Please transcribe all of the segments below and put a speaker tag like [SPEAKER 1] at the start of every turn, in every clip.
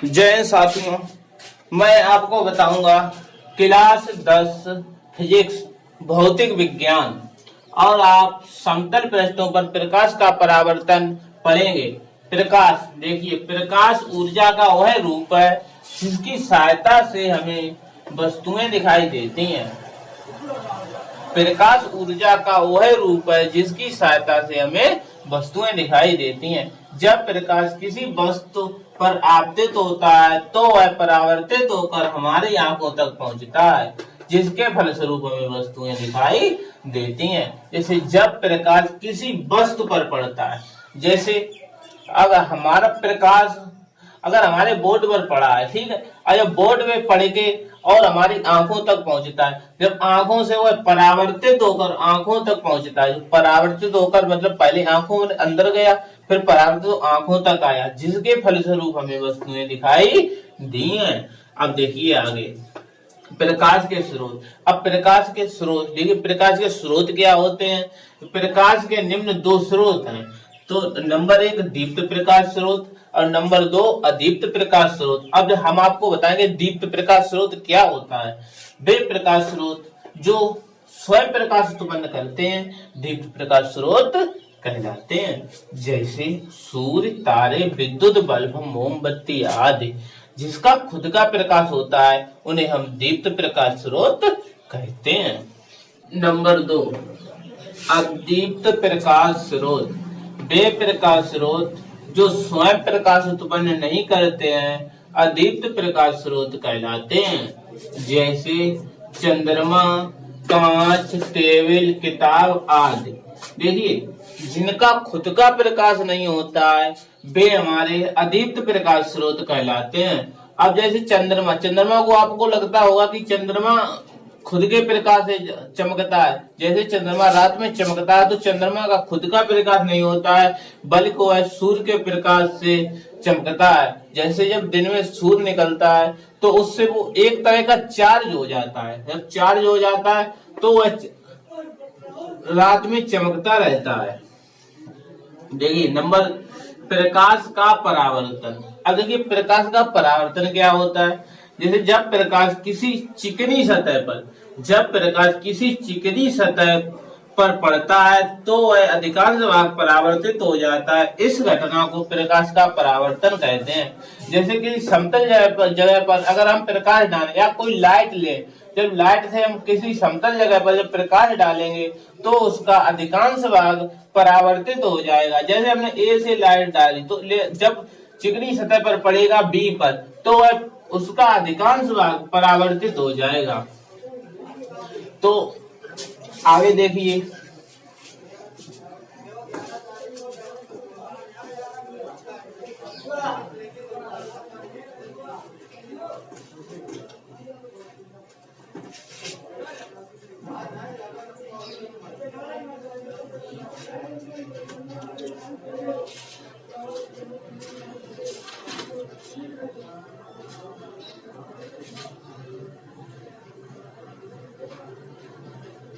[SPEAKER 1] जय साथियों, मैं आपको बताऊंगा क्लास 10 फिजिक्स भौतिक विज्ञान और आप समतल पृष्ठों पर प्रकाश का परावर्तन पढ़ेंगे। प्रकाश, देखिए, प्रकाश ऊर्जा का वह रूप है जिसकी सहायता से हमें वस्तुएं दिखाई देती हैं। प्रकाश ऊर्जा का वह रूप है जिसकी सहायता से हमें वस्तुएं दिखाई देती हैं। जब प्रकाश किसी वस्तु पर आपतित होता है तो वह परावर्तित होकर हमारी आंखों तक पहुंचता है, जिसके फलस्वरूप हमें वस्तुएं दिखाई देती हैं। जैसे जब प्रकाश किसी वस्तु पर पड़ता है, जैसे अगर हमारे बोर्ड पर पड़ा है, ठीक है, और जब बोर्ड में पड़ के और हमारी आंखों तक पहुंचता है, जब आंखों से वह परावर्तित होकर आंखों तक पहुंचता है, परावर्तित होकर मतलब पहले आंखों में अंदर गया, फिर परावर्तित आंखों तक आया, जिसके फलस्वरूप हमें वस्तुएं दिखाई दी हैं। अब देखिए आगे प्रकाश के स्रोत। अब प्रकाश के स्रोत देखिए, प्रकाश के स्रोत क्या होते हैं? प्रकाश के निम्न दो स्रोत हैं। तो नंबर 1 दीप्त प्रकाश स्रोत और नंबर 2 अदीप्त प्रकाश स्रोत। अब हम आपको बताएंगे दीप्त प्रकाश स्रोत क्या होता है। वे प्रकाश स्रोत जो स्वयं प्रकाश उत्पन्न करते हैं दीप्त प्रकाश स्रोत कहलाते हैं। जैसे सूर्य, तारे, विद्युत बल्ब, मोमबत्ती आदि जिसका खुद का प्रकाश होता है उन्हें हम दीप्त प्रकाश स्रोत कहते हैं। नंबर 2 अदीप्त प्रकाश स्रोत। वे प्रकाश स्रोत जो स्वयं प्रकाश उत्पन्न नहीं करते हैं अदीप्त प्रकाश स्रोत कहलाते हैं। जैसे चंद्रमा, कांच, टेबल, किताब आदि। देखिए, जिनका खुद का प्रकाश नहीं होता है वे हमारे अदीप्त प्रकाश स्रोत कहलाते हैं। अब जैसे चंद्रमा को आपको लगता होगा कि चंद्रमा खुद के प्रकाश से चमकता है। जैसे चंद्रमा रात में चमकता है तो चंद्रमा का खुद का प्रकाश नहीं होता है, बल्कि वह सूर्य के प्रकाश से चमकता है। जैसे जब दिन में सूर्य निकलता है तो उससे वो एक तरह का चार्ज हो जाता है। जब चार्ज हो जाता है तो वह रात में चमकता रहता है। देखिए नंबर प्रकाश का परावर्तन। अब देखिए प्रकाश का परावर्तन क्या होता है। जैसे जब प्रकाश किसी चिकनी सतह पर पड़ता है तो वह अधिकांश भाग परावर्तित हो जाता है। इस घटना को प्रकाश का परावर्तन कहते हैं। जैसे कि समतल जगह पर अगर हम प्रकाश डालें या कोई लाइट ले, जब लाइट से हम किसी समतल जगह पर जब प्रकाश डालेंगे तो उसका अधिकांश भाग परावर्तित हो जाएगा। जैसे हमने ए से लाइट डाली तो जब चिकनी सतह पर पड़ेगा बी पर तो वह उसका अधिकांश भाग परावर्तित हो जाएगा। तो आगे देखिए,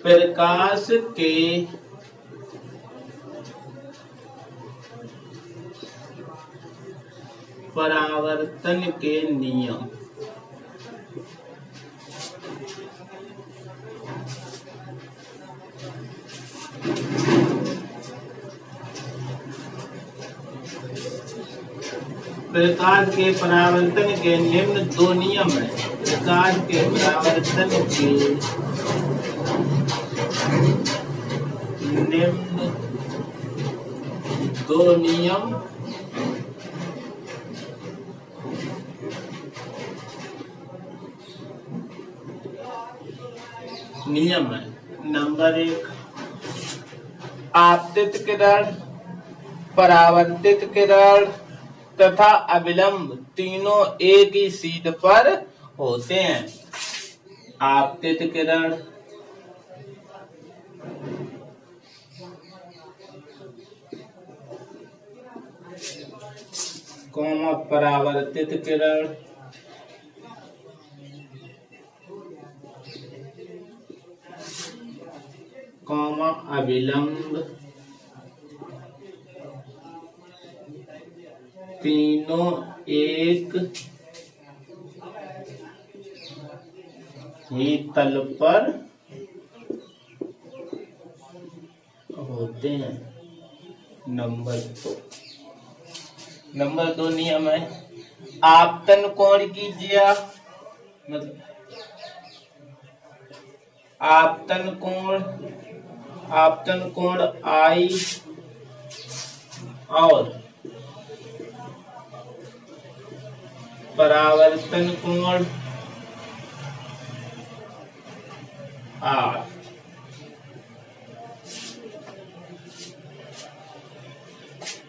[SPEAKER 1] प्रकाश के परावर्तन के नियम। प्रकाश के परावर्तन के निम्न दो नियम है। प्रकाश के परावर्तन के निम्न दो नियम है। नंबर 1 आपतित किरण, परावर्तित किरण तथा अभिलंब तीनों एक ही शीट पर होते हैं। आपतित किरण, परावर्तित किरण, अभिलंब तीनों एक ही तल पर होते हैं। नंबर 2 नियम है, आपतन कोण की ज्या मतलब आपतन कोण आई और परावर्तन कोण आर